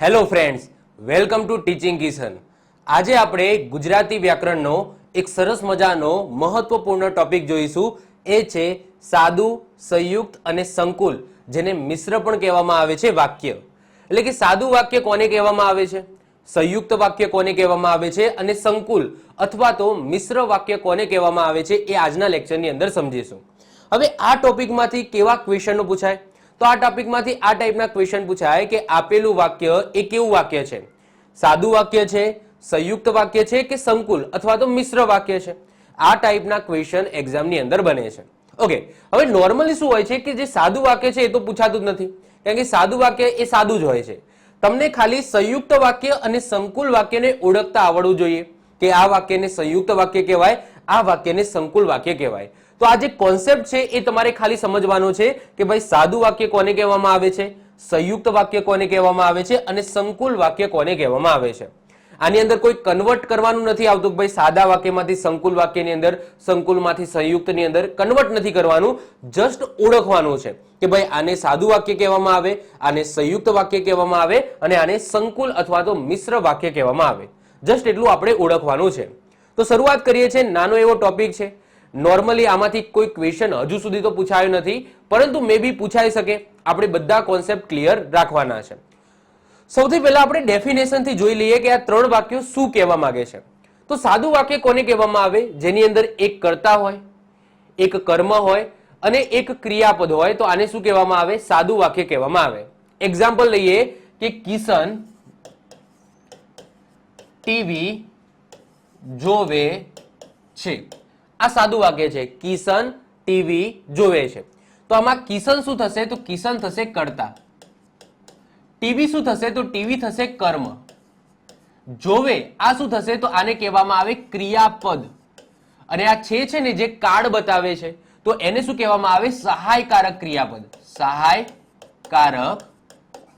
Hello friends, welcome to teaching Kishan. આજે આપણે ગુજરાતી વ્યાકરણનો એક સરસ મજાનો મહત્વપૂર્ણ ટોપિક જોઈશું. એ છે સાદું, સંયુક્ત અને સંકુલ, જેને મિશ્ર પણ કહેવામાં આવે છે વાક્ય. એટલે કે સાદું વાક્ય કોને કહેવામાં આવે છે, સંયુક્ત વાક્ય કોને કહેવામાં આવે છે અને સંકુલ અથવા તો મિશ્ર વાક્ય કોને કહેવામાં આવે છે, એ આજના લેક્ચરની અંદર સમજીશું. હવે આ ટોપિકમાંથી કેવા ક્વેશ્ચનો પૂછાય, તો આ ટોપિકમાંથી આ ટાઈપના ક્વેશ્ચન પૂછાય કે આપેલું વાક્ય એ કેવું વાક્ય છે, સાદું વાક્ય છે, સંયુક્ત વાક્ય છે કે સંકુલ અથવા તો મિશ્ર વાક્ય છે. આ ટાઈપના ક્વેશ્ચન એક્ઝામની અંદર બને છે. ઓકે, હવે નોર્મલી શું હોય છે કે જે સાદું વાક્ય છે એ તો પૂછાતું જ નથી, કારણ કે સાદું વાક્ય એ સાદું જ હોય છે. તમને ખાલી સંયુક્ત વાક્ય અને સંકુલ વાક્યને ઓળખતા આવડવું જોઈએ કે આ વાક્યને સંયુક્ત વાક્ય કહેવાય, આ વાક્યને સંકુલ વાક્ય કહેવાય. તો આ જે કોન્સેપ્ટ છે એ તમારે ખાલી સમજવાનો છે કે ભાઈ સાદું વાક્ય કોને કહેવામાં આવે છે, સંયુક્ત વાક્ય કોને કહેવામાં આવે છે અને સંકુલ વાક્ય કોને કહેવામાં આવે છે. આની અંદર કોઈ કન્વર્ટ કરવાનું નથી આવતું કે ભાઈ સાદા વાક્યમાંથી સંકુલ વાક્યની અંદર, સંકુલમાંથી સંયુક્તની અંદર કન્વર્ટ નથી કરવાનું, જસ્ટ ઓળખવાનું છે કે ભાઈ આને સાદું વાક્ય કહેવામાં આવે, આને સંયુક્ત વાક્ય કહેવામાં આવે અને આને સંકુલ અથવા તો મિશ્ર વાક્ય કહેવામાં આવે. જસ્ટ એટલું આપણે ઓળખવાનું છે. તો શરૂઆત કરીએ છીએ. નાનો એવો ટોપિક છે. નોર્મલી આમાંથી કોઈ ક્વેશ્ચન હજુ સુધી તો પૂછાયો નથી, પરંતુ મે બી પૂછાઈ શકે. આપણે બધા કોન્સેપ્ટ ક્લિયર રાખવાના છે. સૌથી પહેલા આપણે ડેફિનેશન થી જોઈ લઈએ કે આ ત્રણ વાક્યો શું કહેવા માંગે છે. તો સાદું વાક્ય કોને કહેવામાં આવે, જેની અંદર એક કર્તા હોય, એક કર્મ હોય અને એક ક્રિયાપદ હોય, તો આને શું કહેવામાં આવે, સાદું વાક્ય કહેવામાં આવે. એક્ઝામ્પલ લઈએ કે કિશન ટીવી જોવે છે. આ સાદું વાક્ય છે, કિશન ટીવી જોવે છે. તો આમાં કિશન શું થશે, તો કિશન થશે કર્તા, ટીવી શું થશે, તો ટીવી થશે કર્મ, જોવે આ શું થશે, તો આને કહેવામાં આવે ક્રિયાપદ, અને આ છે ને જે કાર્ડ બતાવે છે તો એને શું કહેવામાં આવે, સહાયકારક ક્રિયાપદ, સહાયકારક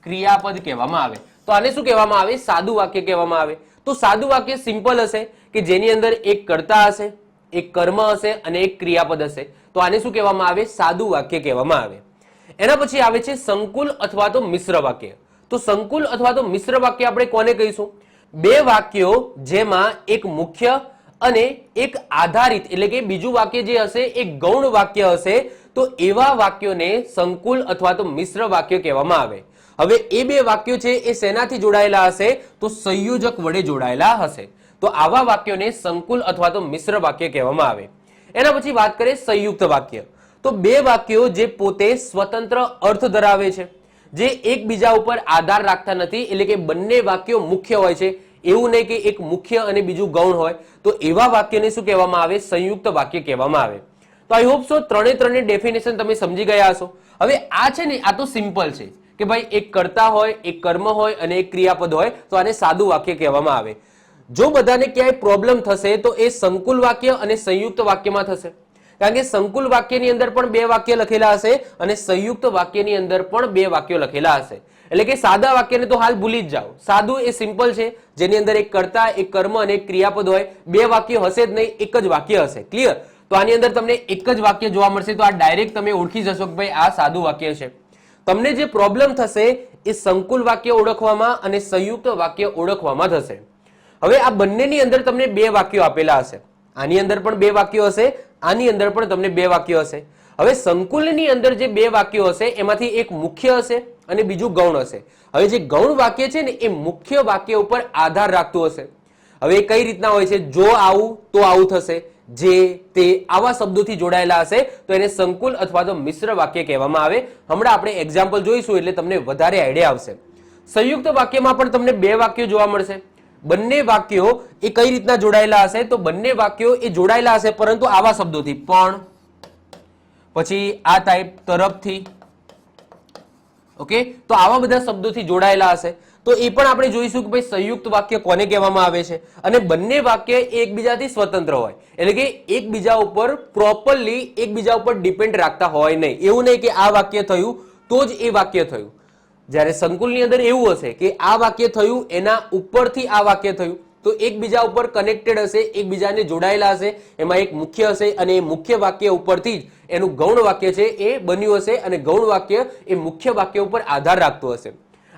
ક્રિયાપદ કહેવામાં આવે. તો આને શું કહેવામાં આવે, સાદું વાક્ય કહેવામાં આવે. તો સાદું વાક્ય સિમ્પલ હશે કે જેની અંદર એક કર્તા હશે, એક કર્મ હશે અને એક ક્રિયાપદ હશે. તો આને શું કહેવામાં આવે, સાદું વાક્ય કહેવામાં આવે. એના પછી આવે છે સંકુલ અથવા તો મિશ્ર વાક્ય. તો સંકુલ અથવા તો મિશ્ર વાક્ય આપણે કોને કહીશું, બે વાક્યો જેમાં એક મુખ્ય અને એક આધારિત, એટલે કે બીજું વાક્ય જે હશે એ ગૌણ વાક્ય હશે, તો એવા વાક્યોને સંકુલ અથવા તો મિશ્ર વાક્ય કહેવામાં આવે. હવે એ બે વાક્યો છે એ શેનાથી જોડાયેલા હશે, તો સંયોજક વડે જોડાયેલા હશે. તો આવા વાક્યોને સંકુલ અથવા તો મિશ્ર વાક્ય કહેવામાં આવે. એના પછી વાત કરીએ સંયુક્ત વાક્ય. તો બે વાક્યો જે પોતે સ્વતંત્ર અર્થ ધરાવે છે, જે એકબીજા ઉપર આધાર રાખતા નથી, એટલે કે બંને વાક્યો મુખ્ય હોય છે, એવું નહીં કે એક મુખ્ય અને બીજું ગૌણ હોય, તો એવા વાક્યને શું કહેવામાં આવે, સંયુક્ત વાક્ય કહેવામાં આવે. તો આઈ હોપ સો ત્રણે ડેફિનેશન તમે સમજી ગયા હશો. હવે આ છે ને, આ તો સિમ્પલ છે કે ભાઈ એક કર્તા હોય, એક કર્મ હોય અને એક ક્રિયાપદ હોય, તો આને સાદું વાક્ય કહેવામાં આવે. જો બધાને ક્યાંય પ્રોબ્લેમ થશે તો એ સંકુલ વાક્ય અને સંયુક્ત વાક્યમાં થશે, કારણ કે સંકુલ વાક્યની અંદર પણ બે વાક્ય લખેલા હશે અને સંયુક્ત વાક્યની અંદર પણ બે વાક્યો લખેલા હશે. એટલે કે સાદા વાક્યને તો હાલ ભૂલી જ જાઓ. સાદું એ સિમ્પલ છે, જેની અંદર એક કર્તા, એક કર્મ અને એક ક્રિયાપદ હોય, બે વાક્ય હશે જ નહીં, એક જ વાક્ય હશે. ક્લિયર? તો આની અંદર તમને એક જ વાક્ય જોવા મળશે, તો આ ડાયરેક્ટ તમે ઓળખી જશો કે ભાઈ આ સાદું વાક્ય છે. તમને જે પ્રોબ્લેમ થશે એ સંકુલ વાક્ય ઓળખવામાં અને સંયુક્ત વાક્ય ઓળખવામાં થશે. હવે આ બંનેની અંદર તમને બે વાક્યો આપેલા હશે, આની અંદર પણ બે વાક્યો હશે, આની અંદર પણ તમને બે વાક્યો હશે. હવે સંકુલની અંદર જે બે વાક્યો હશે એમાંથી એક મુખ્ય હશે અને બીજું ગૌણ હશે. હવે જે ગૌણ વાક્ય છે ને એ મુખ્ય વાક્ય ઉપર આધાર રાખતું હશે. હવે કઈ રીતના હોય છે, જો આવું તો આવું થશે, જે તે આવા શબ્દોથી જોડાયેલા હશે, તો એને સંકુલ અથવા તો મિશ્ર વાક્ય કહેવામાં આવે. હમણાં આપણે એક્ઝામ્પલ જોઈશું એટલે તમને વધારે આઈડિયા આવશે. સંયુક્ત વાક્યમાં પણ તમને બે વાક્યો જોવા મળશે. બંને વાક્યો એ કઈ રીતના જોડાયેલા હશે, તો બંને વાક્યો એ જોડાયેલા હશે પરંતુ આવા શબ્દોથી, પણ, પછી આ ટાઈપ, તરફથી. ઓકે, તો આવા બધા શબ્દોથી જોડાયેલા હશે. તો એ પણ આપણે જોઈશું કે ભાઈ સંયુક્ત વાક્ય કોને કહેવામાં આવે છે. અને બંને વાક્ય એકબીજાથી સ્વતંત્ર હોય, એટલે કે એકબીજા ઉપર પ્રોપરલી એકબીજા ઉપર ડિપેન્ડ રાખતા હોય નહીં. એવું નહીં કે આ વાક્ય થયું તો જ એ વાક્ય થયું. જ્યારે સંકુલની અંદર એવું હશે કે આ વાક્ય થયું એના ઉપરથી આ વાક્ય થયું, તો એકબીજા ઉપર કનેક્ટેડ હશે, એકબીજાને જોડાયેલા હશે, એમાં એક મુખ્ય હશે અને એ મુખ્ય વાક્ય ઉપરથી જ એનું ગૌણ વાક્ય છે એ બન્યું હશે અને ગૌણ વાક્ય એ મુખ્ય વાક્ય ઉપર આધાર રાખતું હશે.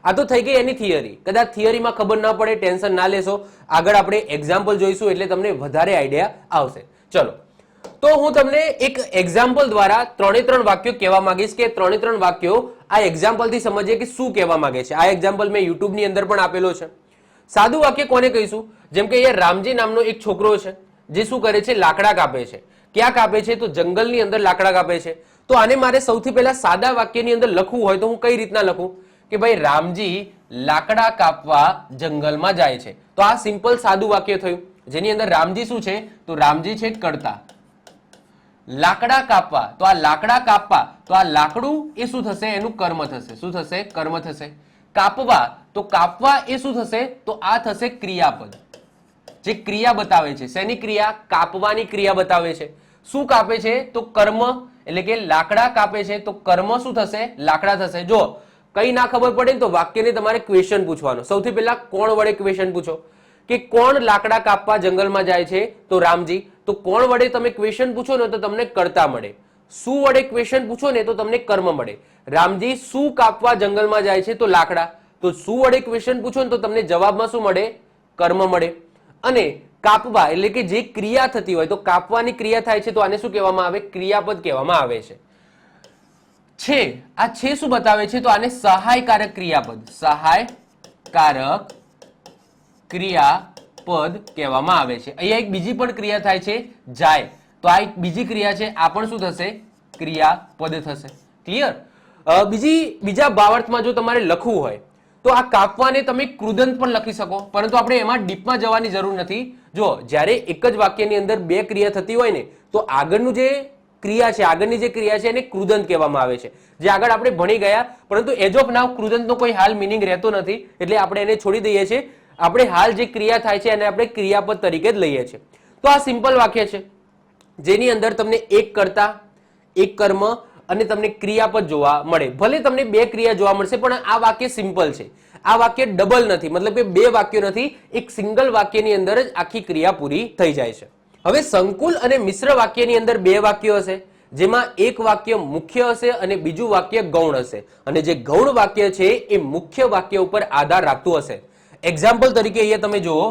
આ તો થઈ ગઈ એની થિયરી. કદાચ થિયરીમાં ખબર ના પડે, ટેન્શન ના લેશો, આગળ આપણે એક્ઝામ્પલ જોઈશું એટલે તમને વધારે આઈડિયા આવશે. ચલો, તો હું તમને એક એક્ઝામ્પલ દ્વારા 3 વાક્યો કહેવા માંગીશ કે 3 વાક્યો આ એક્ઝામ્પલ થી સમજીએ કે શું કહેવા માંગે છે. આ એક્ઝામ્પલ મેં યુટ્યુબ ની અંદર પણ આપેલો છે. સાદું વાક્ય કોને કહીશું? જેમ કે અહીંયા રામજી નામનો એક છોકરો છે જે શું કરે છે? લાકડા કાપે છે. ક્યાં કાપે છે? તો જંગલની અંદર લાકડા કાપે છે. તો આને મારે સૌથી પહેલા સાદા વાક્યની અંદર લખવું હોય તો હું કઈ રીતના લખું કે ભાઈ રામજી લાકડા કાપવા જંગલમાં જાય છે. તો આ સિમ્પલ સાદું વાક્ય થયું જેની અંદર રામજી શું છે? તો રામજી છે કરતા. લાકડા કાપવા, તો આ લાકડા કાપવા, તો આ લાકડું એ શું થશે? એનું કર્મ થશે. શું થશે? કર્મ થશે. કાપવા, તો કાપવા એ શું થશે? તો આ થશે ક્રિયાપદ, જે ક્રિયા બતાવે છે. શેની ક્રિયા? કાપવાની ક્રિયા બતાવે છે. શું કાપે છે? તો કર્મ, એટલે કે લાકડા કાપે છે તો કર્મ શું થશે? લાકડા થશે. જો કઈ ના ખબર પડે ને તો વાક્યને તમારે ક્વેશ્ચન પૂછવાનો. સૌથી પહેલા કોણ વડે ક્વેશ્ચન પૂછો કે કોણ લાકડા કાપવા જંગલમાં જાય છે? તો રામજી. તો કોણ વડે તમે ક્વેશ્ચન પૂછો ને તો તમને કર્તા મળે. શું વડે ક્વેશ્ચન પૂછો ને તો તમને કર્મ મળે. રામજી શું કાપવા જંગલમાં જાય છે? તો લાકડા. તો શું વડે ક્વેશ્ચન પૂછો ને તો તમને જવાબમાં શું મળે? કર્મ મળે. અને કાપવા એટલે કે જે ક્રિયા થતી હોય, તો કાપવાની ક્રિયા થાય છે તો આને શું કહેવામાં આવે? ક્રિયાપદ કહેવામાં આવે છે. આ છે શું બતાવે છે? તો આને સહાયકારક ક્રિયાપદ, સહાયકારક ક્રિયાપદ કહેવામાં આવે છે. અહીંયા એક બીજી પણ ક્રિયા થાય છે, જાય. તો આ એક બીજી ક્રિયા છે, આ પણ શું થશે? ક્રિયાપદ થશે. ક્લિયર? બીજા ભાવાર્થમાં જો તમારે લખવું હોય તો આ કાપવાને તમે કૃદંત પણ લખી શકો, પરંતુ આપણે એમાં ડીપમાં જવાની જરૂર નથી. જો જ્યારે એક જ વાક્યની અંદર બે ક્રિયા થતી હોય ને તો આગળનું જે ક્રિયા છે, આગળની જે ક્રિયા છે એને કૃદંત કહેવામાં આવે છે, જે આગળ આપણે ભણી ગયા. પરંતુ એજ ઓફ નાવ કૃદંતનો કોઈ હાલ મિનિંગ રહેતો નથી, એટલે આપણે એને છોડી દઈએ છીએ. આપણે હાલ જે ક્રિયા થાય છે એને આપણે ક્રિયાપદ તરીકે જ લઈએ છીએ. તો આ સિમ્પલ વાક્ય છે જેની અંદર તમને એક કર્તા, એક કર્મ અને તમને ક્રિયાપદ જોવા મળે. ભલે તમને બે ક્રિયા જોવા મળશે પણ આ વાક્ય સિમ્પલ છે. આ વાક્ય ડબલ નથી, મતલબ કે બે વાક્યો નથી, એક સિંગલ વાક્યની અંદર જ આખી ક્રિયા પૂરી થઈ જાય છે. હવે સંકુલ અને મિશ્ર વાક્યની અંદર બે વાક્યો હશે, જેમાં એક વાક્ય મુખ્ય હશે અને બીજું વાક્ય ગૌણ હશે. અને જે ગૌણ વાક્ય છે એ મુખ્ય વાક્ય ઉપર આધાર રાખતું હશે. એક્ઝામ્પલ તરીકે અહીંયા તમે જુઓ,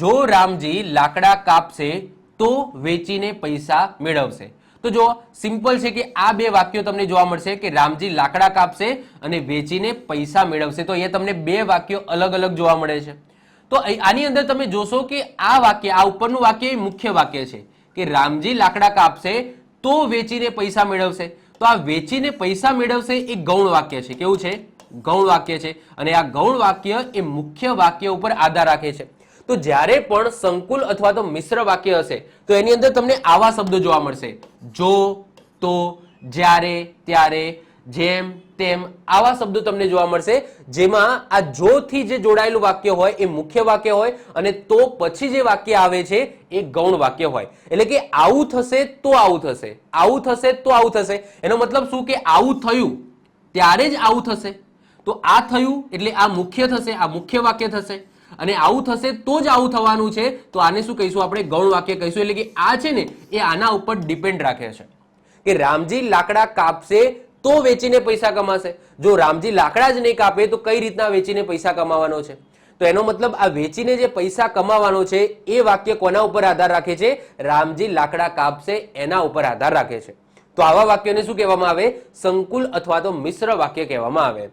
જો રામજી લાકડા કાપશે તો વેચીને પૈસા મેળવશે. તો જો સિમ્પલ છે કે આ બે વાક્યો તમને જોવા મળશે કે રામજી લાકડા કાપશે અને વેચીને પૈસા મેળવશે. તો અહીંયા તમને બે વાક્યો અલગ અલગ જોવા મળે છે. તો આની અંદર તમે જોશો કે આ વાક્ય, આ ઉપરનું વાક્ય એ મુખ્ય વાક્ય છે કે રામજી લાકડા કાપશે તો વેચીને પૈસા મેળવશે. તો આ વેચીને પૈસા મેળવશે એ ગૌણ વાક્ય છે. કેવું છે? ગૌણ વાક્ય છે. અને આ ગૌણ વાક્ય એ મુખ્ય વાક્ય ઉપર આધાર રાખે છે. તો જ્યારે પણ સંકુલ અથવા તો મિશ્ર વાક્ય હશે તો એની અંદર તમને આવા શબ્દો જોવા મળશે: જો, તો, જ્યારે, ત્યારે, જેમ, તેમ. આવા શબ્દો તમને જોવા મળશે, જેમાં આ જો થી જે જોડાયેલું વાક્ય હોય એ મુખ્ય વાક્ય હોય અને તો પછી જે વાક્ય આવે છે એ ગૌણ વાક્ય હોય. એટલે કે આવું થશે તો આવું થશે, આવું થશે તો આવું થશે. એનો મતલબ શું કે આવું થયું ત્યારે જ આવું થશે. તો આ થયું એટલે આ મુખ્ય થશે, આ મુખ્ય વાક્ય થશે. અને આવું થશે તો જ આવું થવાનું છે, તો આને શું કહીશું? આપણે ગૌણ વાક્ય કહીશું. એટલે કે આ છે ને એ આના ઉપર ડિપેન્ડ રાખે છે કે રામજી લાકડા કાપશે તો વેચીને પૈસા કમાશે. જો રામજી લાકડા જ નહીં કાપે તો કઈ રીતના વેચીને પૈસા કમાવાનો છે? તો એનો મતલબ આ વેચીને જે પૈસા કમાવાનો છે એ વાક્ય કોના ઉપર આધાર રાખે છે? રામજી લાકડા કાપશે એના ઉપર આધાર રાખે છે. તો આવા વાક્યોને શું કહેવામાં આવે? સંકુલ અથવા તો મિશ્ર વાક્ય કહેવામાં આવે.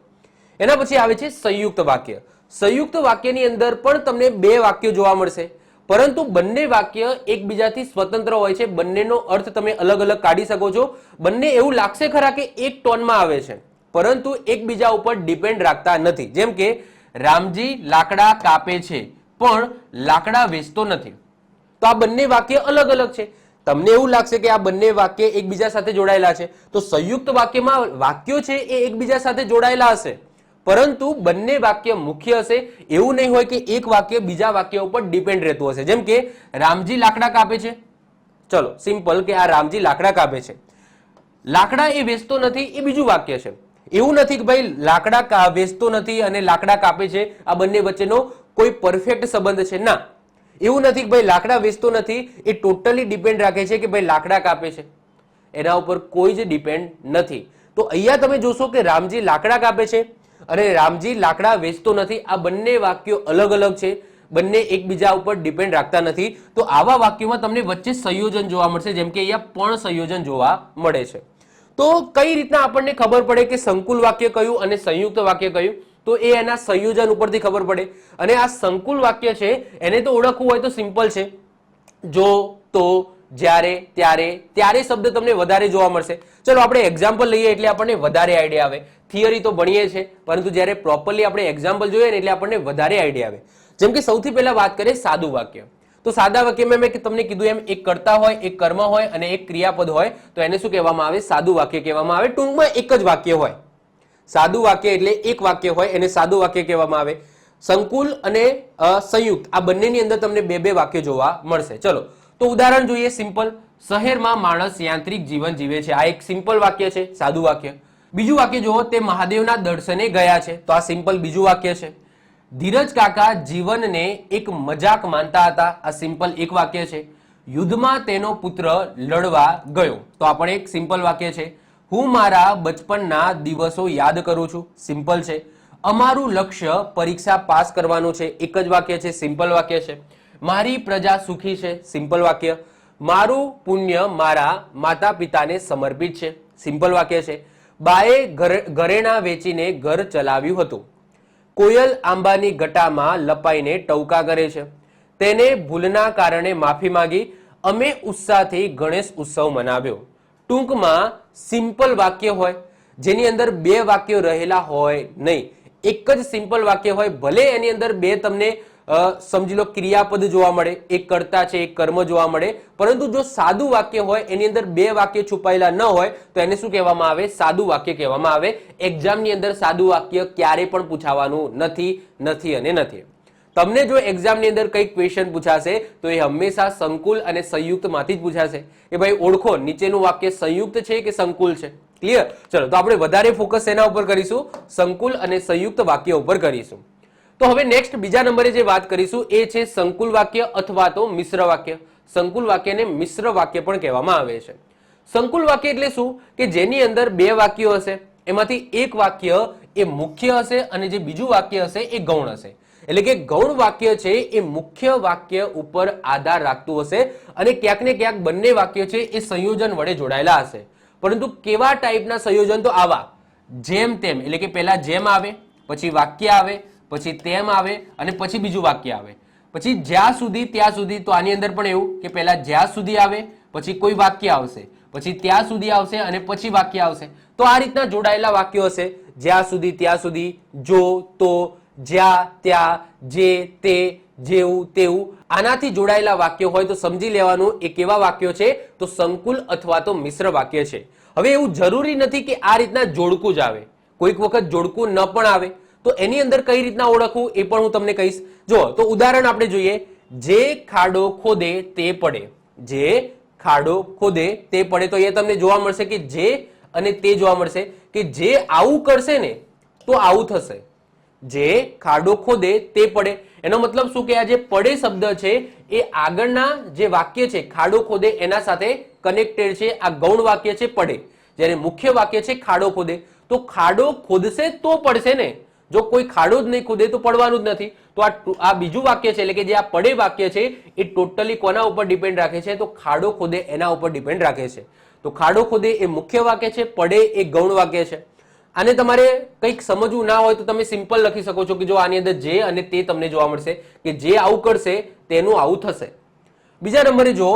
એના પછી આવે છે સંયુક્ત વાક્ય. સંયુક્ત વાક્યની અંદર પણ તમને બે વાક્યો જોવા મળશે, પરંતુ બંને વાક્ય એકબીજાથી સ્વતંત્ર હોય છે. બંનેનો અર્થ તમે અલગ અલગ કાઢી શકો છો. બંને એવું લાગશે ખરા કે એક ટોનમાં આવે છે, પરંતુ એકબીજા ઉપર ડિપેન્ડ રાખતા નથી. જેમ કે રામજી લાકડા કાપે છે પણ લાકડા વેચતો નથી. તો આ બંને વાક્ય અલગ અલગ છે. તમને એવું લાગશે કે આ બંને વાક્ય એકબીજા સાથે જોડાયેલા છે, તો સંયુક્ત વાક્યમાં વાક્યો છે એ એકબીજા સાથે જોડાયેલા હશે, પરંતુ બંને વાક્ય મુખ્ય હશે. એવું નહીં હોય કે એક વાક્ય બીજા વાક્ય ઉપર ડિપેન્ડ રહેતું હશે. જેમ કે રામજી લાકડા કાપે છે, ચલો સિમ્પલ કે આ રામજી લાકડા કાપે છે, લાકડા એ વેચતો નથી એ બીજું વાક્ય છે. એવું નથી કે ભાઈ લાકડા વેચતો નથી અને લાકડા કાપે છે આ બંને વચ્ચેનો કોઈ પરફેક્ટ સંબંધ છે. ના, એવું નથી કે ભાઈ લાકડા વેચતો નથી એ ટોટલી ડિપેન્ડ રાખે છે કે ભાઈ લાકડા કાપે છે, એના ઉપર કોઈ જ ડિપેન્ડ નથી. તો અહીંયા તમે જોશો કે રામજી લાકડા કાપે છે અને રામજી લાકડા વેચતો નથી, આ બંને વાક્યો અલગ અલગ છે, બંને એકબીજા ઉપર ડિપેન્ડ રાખતા નથી. તો આવા વાક્યોમાં તમને વચ્ચે સંયોજન જોવા મળશે, જેમ કે અહીંયા પણ સંયોજન જોવા મળે છે. તો કઈ રીતના આપણને ખબર પડે કે સંકુલ વાક્ય કયું અને સંયુક્ત વાક્ય કયું? તો એ એના સંયોજન ઉપરથી ખબર પડે. અને આ સંકુલ વાક્ય છે એને તો ઓળખવું હોય તો સિમ્પલ છે, જો, તો, જ્યારે, ત્યારે. ત્યારે શબ્દ તમને વધારે જોવા મળશે. ચલો આપણે એક્ઝામ્પલ લઈએ એટલે આપણને વધારે આઈડિયા આવે. થિયરી તો ભણીએ છે, પરંતુ જ્યારે પ્રોપરલી આપણે એક્ઝામ્પલ જોઈએ ને એટલે આપણને વધારે આઈડિયા આવે. જેમ કે સૌથી પહેલા વાત કરીએ સાદું વાક્ય. તો સાદા વાક્યમાં મેં તમને કીધું એમ એક કર્તા હોય, એક કર્મ હોય અને એક ક્રિયાપદ હોય, તો એને શું કહેવામાં આવે? સાદું વાક્ય કહેવામાં આવે. ટૂંકમાં એક જ વાક્ય હોય. સાદું વાક્ય એટલે એક વાક્ય હોય, એને સાદું વાક્ય કહેવામાં આવે. સંકુલ અને સંયુક્ત આ બંનેની અંદર તમને બે બે વાક્ય જોવા મળશે. ચલો તો ઉદાહરણ જોઈએ સિમ્પલ. શહેરમાં માણસ યાંત્રિક જીવન જીવે છે. આ એક સિમ્પલ વાક્ય છે, સાદું વાક્ય. બીજું વાક્ય જુઓ, તે મહાદેવના દર્શને ગયા છે. તો આ સિમ્પલ બીજું વાક્ય છે. ધીરજ કાકા જીવનને એક મજાક માનતા હતા. આ સિમ્પલ એક વાક્ય છે. યુદ્ધમાં તેનો પુત્ર લડવા ગયો. તો આ પણ એક સિમ્પલ વાક્ય છે. હું મારા બચપનના દિવસો યાદ કરું છું. સિમ્પલ છે. અમારું લક્ષ્ય પરીક્ષા પાસ કરવાનું છે. એક જ વાક્ય છે, સિમ્પલ વાક્ય છે. મારી પ્રજા સુખી છે. સિમ્પલ વાક્ય. મારું પુણ્ય મારા માતા પિતાને સમર્પિત છે. સિમ્પલ વાક્ય છે. બાએ ઘરેણાં વેચીને ઘર ચલાવ્યું હતું. કોયલ આંબાની ગટામાં લપાઈને ટવકા કરે છે. તેને ભૂલના કારણે માફી માંગી. અમે ઉત્સાહથી ગણેશ ઉત્સવ મનાવ્યો. ટૂંકમાં સિમ્પલ વાક્ય હોય, જેની અંદર બે વાક્યો રહેલા હોય નહીં. એક જ સિમ્પલ વાક્ય હોય, ભલે એની અંદર બે તમને સમજી લો ક્રિયાપદ જોવા મળે, એક કર્તા છે, એક કર્મ જોવા મળે, પરંતુ જો સાદું વાક્ય હોય, એની અંદર બે વાક્ય છુપાયેલા ન હોય, તો એને શું કહેવામાં આવે? સાદું વાક્ય કહેવામાં આવે. એક્ઝામની અંદર સાદું વાક્ય ક્યારે પણ પૂછાવાનું નથી, નથી અને નથી. તમને જો એક્ઝામની અંદર કંઈક ક્વેશ્ચન પૂછાશે તો એ હંમેશા સંકુલ અને સંયુક્તમાંથી જ પૂછાશે કે ભાઈ ઓળખો નીચેનું વાક્ય સંયુક્ત છે કે સંકુલ છે. ક્લિયર? ચલો તો આપણે વધારે ફોકસ એના ઉપર કરીશું, સંકુલ અને સંયુક્ત વાક્ય ઉપર કરીશું. તો હવે નેક્સ્ટ બીજા નંબરે જે વાત કરીશું એ છે સંકુલ વાક્ય અથવા તો મિશ્ર વાક્ય. સંકુલ વાક્યને મિશ્ર વાક્ય પણ કહેવામાં આવે છે. સંકુલ વાક્ય એટલે શું? કે જેની અંદર બે વાક્યો હશે, એમાંથી એક વાક્ય એ મુખ્ય હશે અને જે બીજું વાક્ય હશે એ ગૌણ હશે. એટલે કે ગૌણ વાક્ય છે એ મુખ્ય વાક્ય ઉપર આધાર રાખતું હશે અને ક્યાંક ને ક્યાંક બંને વાક્ય છે એ સંયોજન વડે જોડાયેલા હશે. પરંતુ કેવા ટાઈપના સંયોજન? તો આવા જેમ તેમ, એટલે કે પહેલા જેમ આવે, પછી વાક્ય આવે, પછી તેમ આવે અને પછી બીજું વાક્ય આવે, પછી જ્યાં સુધી ત્યાં સુધી. તો આની અંદર પણ એવું કે પહેલા જ્યાં સુધી આવે, પછી કોઈ વાક્ય આવશે, પછી ત્યાં સુધી આવશે અને પછી વાક્ય આવશે. તો આ રીતના જોડાયેલા વાક્યો હશે, જ્યાં સુધી ત્યાં સુધી, જો, તો, જ્યાં, ત્યાં, જે, તે, જેવું, તેવું. આનાથી જોડાયેલા વાક્યો હોય તો સમજી લેવાનું એ કેવા વાક્યો છે? તો સંકુલ અથવા તો મિશ્ર વાક્ય છે. હવે એવું જરૂરી નથી કે આ રીતના જોડકું જ આવે, કોઈક વખત જોડકું ન પણ આવે. તો એની અંદર કઈ રીતના ઓળખવું એ પણ હું તમને કહીશ. જો તો ઉદાહરણ આપણે જોઈએ, જે ખાડો ખોદે તે પડે. જે ખાડો ખોદે તે પડે. તો એ તમને જોવા મળશે કે જે અને તે જોવા મળશે કે જે આવું કરશે ને તો આવું થશે. જે ખાડો ખોદે તે પડે. એનો મતલબ શું કે આ જે પડે શબ્દ છે એ આગળના જે વાક્ય છે ખાડો ખોદે એના સાથે કનેક્ટેડ છે. આ ગૌણ વાક્ય છે પડે, જ્યારે મુખ્ય વાક્ય છે ખાડો ખોદે. તો ખાડો ખોદશે તો પડશે ને, જો કોઈ ખાડો જ નહીં ખોદે તો પડવાનું જ નથી. તો આ બીજું વાક્ય છે, એટલે કે જે આ પડે વાક્ય છે એ ટોટલી કોના ઉપર ડિપેન્ડ રાખે છે? તો ખાડો ખોદે એના ઉપર ડિપેન્ડ રાખે છે. તો ખાડો ખોદે એ મુખ્ય વાક્ય છે, પડે એ ગૌણ વાક્ય છે. આને તમારે કંઈક સમજવું ના હોય તો તમે સિમ્પલ લખી શકો છો કે જો આની અંદર જે અને તે તમને જોવા મળશે કે જે આવું કરશે તેનું આવું થશે. બીજા નંબરે જો,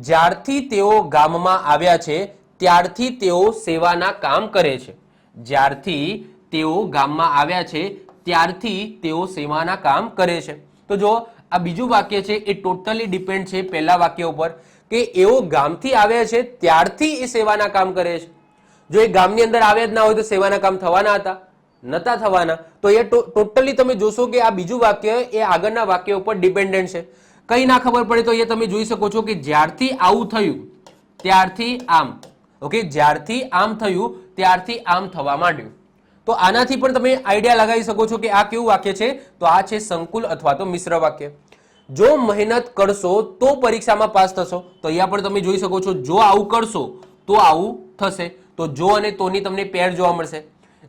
જ્યારથી તેઓ ગામમાં આવ્યા છે ત્યારથી તેઓ સેવાના કામ કરે છે. જ્યારથી તેઓ ગામમાં આવ્યા છે ત્યારથી તેઓ સેવાના કામ કરે છે. તો જો આ બીજું વાક્ય છે એ ટોટલી ડિપેન્ડ છે પહેલા વાક્ય ઉપર કે એઓ ગામથી આવ્યા છે ત્યારથી એ સેવાના કામ કરે છે. જો એ ગામની અંદર આવ્યા જ ના હોય તો સેવાના કામ થવાના હતા? નતા થવાના. તો એ ટોટલી તમે જોશો કે આ બીજું વાક્ય એ આગળના વાક્ય ઉપર ડિપેન્ડન્ટ છે. કઈ ના ખબર પડે તો એ તમે જોઈ શકો છો કે જ્યારથી આવું થયું ત્યારથી આમ. ઓકે, જ્યારથી આમ થયું ત્યારથી આમ થવા માંડ્યું. તો આનાથી પણ તમે આઈડિયા લગાવી શકો છો કે આ કેવું વાક્ય છે? તો આ છે સંકુલ અથવા તો મિશ્ર વાક્ય. જો મહેનત કરશો તો પરીક્ષામાં પાસ થશો. તો અહીંયા પણ તમે જોઈ શકો છો જો આવું કરશો તો આવું થશે. તો જો અને તોની તમને પેર જોવા મળશે.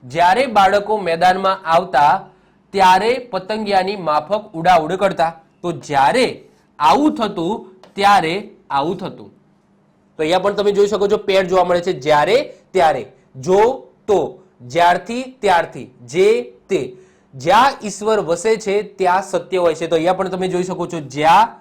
જ્યારે બાળકો મેદાનમાં આવતા ત્યારે પતંગિયાની માફક ઉડાઉડ કરતા. તો જ્યારે આવું થતું ત્યારે આવું થતું. તો અહીંયા પણ તમે જોઈ શકો છો પેર જોવા મળે છે. જ્યારે ત્યારે, જો તો, જ્યારથી ત્યારથી, જે તે. જ્યાં ઈશ્વર વસે છે ત્યાં સત્ય હોય છે. તો અહીંયા પણ તમે જોઈ શકો છો જ્યાં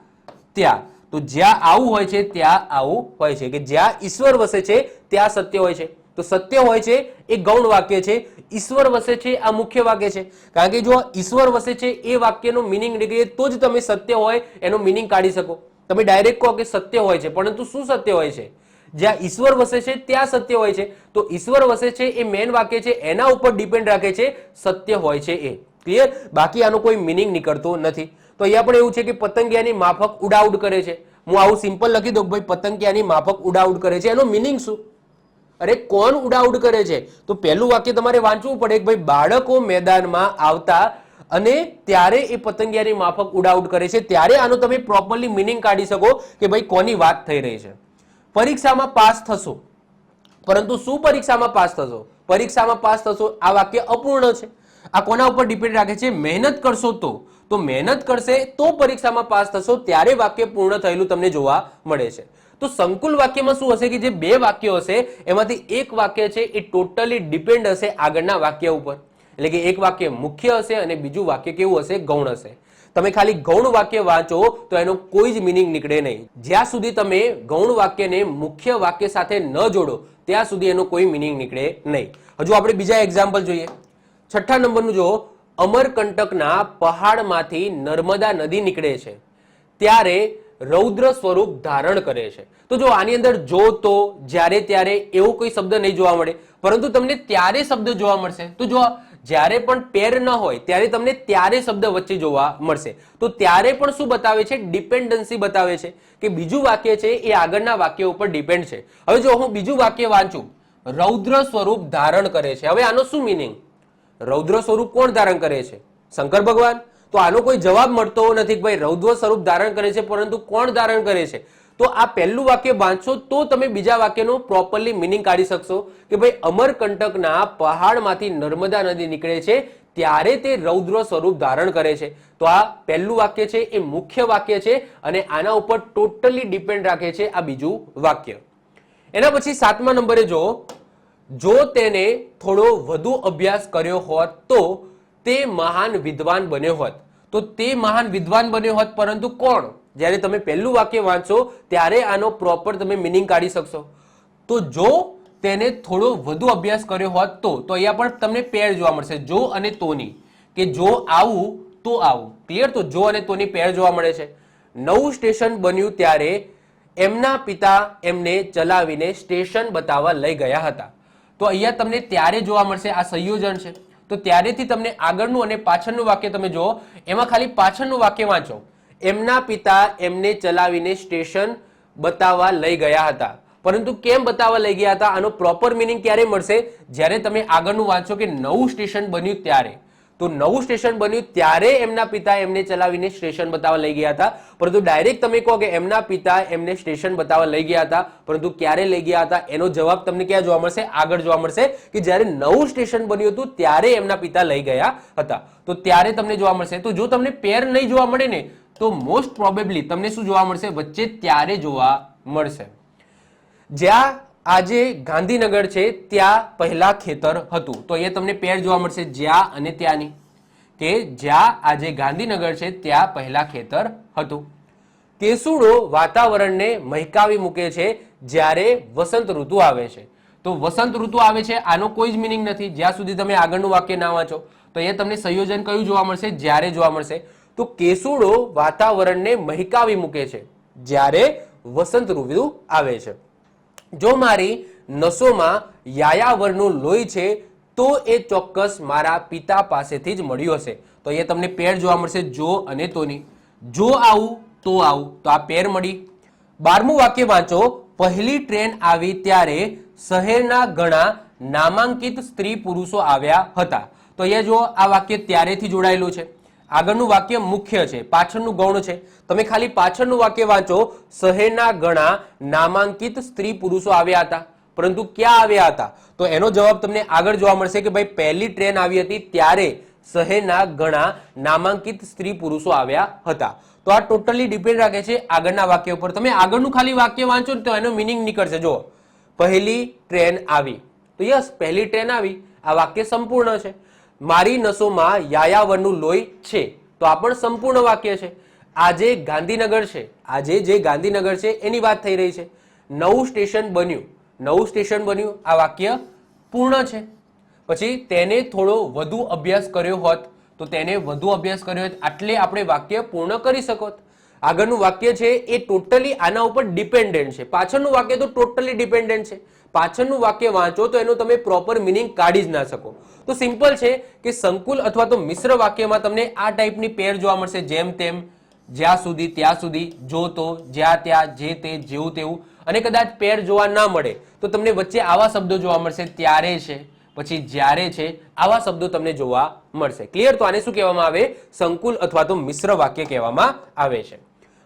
ત્યાં. તો જ્યાં આવું હોય છે ત્યાં આવું હોય છે, કે જ્યાં ઈશ્વર વસે છે ત્યાં સત્ય હોય છે. તો સત્ય હોય છે એ ગૌણ વાક્ય છે, ઈશ્વર વસે છે આ મુખ્ય વાક્ય છે. કારણ કે જો ઈશ્વર વસે છે એ વાક્યનો મિનિંગ નીકળે તો જ તમે સત્ય હોય એનો મિનિંગ કાઢી શકો. તમે ડાયરેક્ટ કહો કે સત્ય હોય છે, પરંતુ શું સત્ય હોય છે? જ્યાં ઈશ્વર વસે છે ત્યાં સત્ય હોય છે. તો ઈશ્વર વસે છે એ મેન વાક્ય છે, એના ઉપર ડિપેન્ડ રાખે છે સત્ય હોય છે એ. ક્લિયર? બાકી આનો કોઈ મિનિંગ નીકળતો નથી. તો અહીંયા પણ એવું છે કે પતંગિયાની માફક ઉડાઉડ કરે છે. હું આવું સિમ્પલ લખી દઉં ભાઈ પતંગિયાની માફક ઉડાઉડ કરે છે, એનો મિનિંગ શું? અરે કોણ ઉડાઉડ કરે છે? તો પહેલું વાક્ય તમારે વાંચવું પડે કે ભાઈ બાળકો મેદાનમાં આવતા અને ત્યારે એ પતંગિયાની માફક ઉડાઉડ કરે છે. ત્યારે આનો તમે પ્રોપરલી મિનિંગ કાઢી શકો કે ભાઈ કોની વાત થઈ રહી છે. પરીક્ષામાં પાસ થશો, પરંતુ શું પરીક્ષામાં પાસ થશો? પરીક્ષામાં પાસ થશો આ વાક્ય અપૂર્ણ છે. આ કોના ઉપર ડિપેન્ડ રાખે છે? મહેનત કરશો તો મહેનત કરશે તો પરીક્ષામાં પાસ થશો, ત્યારે વાક્ય પૂર્ણ થયેલું તમને જોવા મળે છે. તો સંકુલ વાક્યમાં શું હશે કે જે બે વાક્યો હશે એમાંથી એક વાક્ય છે એ ટોટલી ડિપેન્ડ હશે આગળના વાક્ય ઉપર. એટલે કે એક વાક્ય મુખ્ય હશે અને બીજું વાક્ય કેવું હશે? ગૌણ હશે. તમે ખાલી ગૌણ વાક્ય વાંચો તો એનો કોઈ જ મિનિંગ નીકળે નહીં. જ્યાં સુધી તમે ગૌણ વાક્યને મુખ્ય વાક્ય સાથે ન જોડો ત્યાં સુધી એનો કોઈ મિનિંગ નીકળે નહીં. હજુ આપણે બીજા એક્ઝામ્પલ જોઈએ. 6 નંબરનું જો, અમરકંટકના પહાડમાંથી નર્મદા નદી નીકળે છે ત્યારે રૌદ્ર સ્વરૂપ ધારણ કરે છે. તો જો આની અંદર જો, તો, જ્યારે, ત્યારે એવો કોઈ શબ્દ નહીં જોવા મળે, પરંતુ તમને ત્યારે શબ્દ જોવા મળશે. તો જો જ્યારે પણ પેર ન હોય ત્યારે તમને ત્યારે શબ્દ વચ્ચે જોવા મળશે. તો ત્યારે પણ શું બતાવે છે? ડિપેન્ડન્સી બતાવે છે કે બીજું વાક્ય છે એ આગળના વાક્ય ઉપર ડિપેન્ડ છે. હવે જો હું બીજું વાક્ય વાંચું, રૌદ્ર સ્વરૂપ ધારણ કરે છે. હવે આનો શું મિનિંગ? રૌદ્ર સ્વરૂપ કોણ ધારણ કરે છે? શંકર ભગવાન. તો આનો કોઈ જવાબ મળતો નથી કે ભાઈ રૌદ્ર સ્વરૂપ ધારણ કરે છે, પરંતુ કોણ ધારણ કરે છે? તો આ પહેલું વાક્ય વાંચશો તો તમે બીજા વાક્યનો પ્રોપરલી મિનિંગ કાઢી શકશો કે ભાઈ અમરકંટકના પહાડમાંથી નર્મદા નદી નીકળે છે ત્યારે તે રૌદ્ર સ્વરૂપ ધારણ કરે છે. તો આ પહેલું વાક્ય છે એ મુખ્ય વાક્ય છે અને આના ઉપર ટોટલી ડિપેન્ડ રાખે છે આ બીજું વાક્ય. એના પછી 7મા નંબરે જો તેને થોડો વધુ અભ્યાસ કર્યો હોત તો તે મહાન વિદ્વાન બન્યો હોત. તો તે મહાન વિદ્વાન બન્યો હોત, પરંતુ કોણ? જ્યારે તમે પહેલું વાક્ય વાંચો ત્યારે આનો પ્રોપર તમે મિનિંગ કાઢી શકશો. તો જો તેને થોડો વધુ અભ્યાસ કર્યો હોત તો અહીંયા પણ તમને પેર જોવા મળશે, જો અને તોની, કે જો આવું તો આવું. ક્લિયર? તો જો અને તોની પેર જોવા મળે છે. નવું સ્ટેશન બન્યું ત્યારે એમના પિતા એમને ચલાવીને સ્ટેશન બતાવવા લઈ ગયા હતા. તો અહીંયા તમને ત્યારે જોવા મળશે, આ સંયોજન છે. તો ત્યારેથી તમને આગળનું અને પાછળનું વાક્ય તમે જુઓ, એમાં ખાલી પાછળનું વાક્ય વાંચો, એમના પિતા એમને ચલાવીને સ્ટેશન બતાવવા લઈ ગયા હતા. પરંતુ કેમ બતાવવા લઈ ગયા હતા આનો પ્રોપર મિનિંગ ક્યારે મળશે? જ્યારે તમે આગળનું વાંચો કે નવું સ્ટેશન બન્યું ત્યારે. તો નવું સ્ટેશન બન્યું ત્યારે એમના પિતા એમને ચલાવીને સ્ટેશન બતાવવા લઈ ગયા હતા. પરંતુ ડાયરેક્ટ તમે કહો કે એમના પિતા એમને સ્ટેશન બતાવવા લઈ ગયા હતા, પરંતુ ક્યારે લઈ ગયા હતા એનો જવાબ તમને ક્યાં જોવા મળશે? આગળ જોવા મળશે કે જ્યારે નવું સ્ટેશન બન્યું હતું ત્યારે એમના પિતા લઈ ગયા હતા. તો ત્યારે તમને જોવા મળશે. તો જો તમને પેર નહીં જોવા મળે ને તો મોસ્ટ પ્રોબેબલી તમને શું જોવા મળશે? વચ્ચે ત્યારે જોવા મળશે. જ્યાં આજે ગાંધીનગર છે ત્યાં પહેલા ખેતર હતું. તો અહીંયા તમને પેર જોવા મળશે જ્યાં અને ત્યાંની, કે જ્યાં આજે ગાંધીનગર છે ત્યાં પહેલા ખેતર હતું. કેસુડો વાતાવરણને મહેકાવી મૂકે છે જ્યારે વસંત ઋતુ આવે છે. તો વસંત ઋતુ આવે છે આનો કોઈ જ મિનિંગ નથી જ્યાં સુધી તમે આગળનું વાક્ય ના વાંચો. તો અહીંયા તમને સંયોજન કયું જોવા મળશે? જ્યારે જોવા મળશે. તો કેસુડો વાતાવરણને મહેકાવી મૂકે છે જ્યારે વસંત ઋતુ આવે છે. જો મારી નસોમાં યાયાવરનું લોહી છે તો એ ચોક્કસ મારા પિતા પાસેથી જ મળ્યું હશે. તો અહીંયા તમને પેર જોવા મળશે, જો અને તોની. જો આવું તો આવું, તો આ પેર મળી. 12મું વાક્ય વાંચો, પહેલી ટ્રેન આવી ત્યારે શહેરના ઘણા નામાંકિત સ્ત્રી પુરુષો આવ્યા હતા. તો અહીંયા જો આ વાક્ય ત્યારેથી જોડાયેલું છે. આગળનું વાક્ય મુખ્ય છે, પાછળનું ગૌણ છે. તમે ખાલી પાછળનું વાક્ય વાંચો, શહેરના ઘણા નામાંકિત સ્ત્રી પુરુષો આવ્યા હતા. પરંતુ ક્યાં આવ્યા હતા? તો એનો જવાબ તમને આગળ જોવા મળશે કે ભાઈ પહેલી ટ્રેન આવી હતી ત્યારે શહેરના ઘણા નામાંકિત સ્ત્રી પુરુષો આવ્યા હતા. તો આ ટોટલી ડિપેન્ડ રાખે છે આગળના વાક્ય ઉપર. તમે આગળનું ખાલી વાક્ય વાંચો ને તો એનો મિનિંગ નીકળશે. જો પહેલી ટ્રેન આવી, તો યસ પહેલી ટ્રેન આવી, આ વાક્ય સંપૂર્ણ છે. મારી નસોમાં યાયાવરનું લોહી છે, તો આ પણ સંપૂર્ણ વાક્ય છે. આજે ગાંધીનગર છે, આજે જે ગાંધીનગર છે એની વાત થઈ રહી છે. નવું સ્ટેશન બન્યું, નવું સ્ટેશન બન્યું, આ વાક્ય પૂર્ણ છે. પછી તેને થોડો વધુ અભ્યાસ કર્યો હોત, તો તેને વધુ અભ્યાસ કર્યો હોત, આટલે આપણે વાક્ય પૂર્ણ કરી શકો. આગળનું વાક્ય છે એ ટોટલી આના ઉપર ડિપેન્ડન્ટ છે. પાછળનું વાક્ય તો ટોટલી ડિપેન્ડન્ટ છે. પાછળનું વાક્ય વાંચો તો એનો તમે પ્રોપર મિનિંગ કાઢી જ ના શકો. તો સિમ્પલ છે કે સંકુલ અથવા તો મિશ્ર વાક્યમાં તમને આ ટાઈપની પેર જોવા મળશે. જેમ તેમ, જ્યાં સુધી ત્યાં સુધી, જો તો, જ્યાં ત્યાં, જે તે, જેવું તેવું. અને કદાચ પેર જોવા ના મળે તો તમને વચ્ચે આવા શબ્દો જોવા મળશે, ત્યારે છે, પછી જ્યારે છે, આવા શબ્દો તમને જોવા મળશે. ક્લિયર? તો આને શું કહેવામાં આવે? સંકુલ અથવા તો મિશ્ર વાક્ય કહેવામાં આવે છે.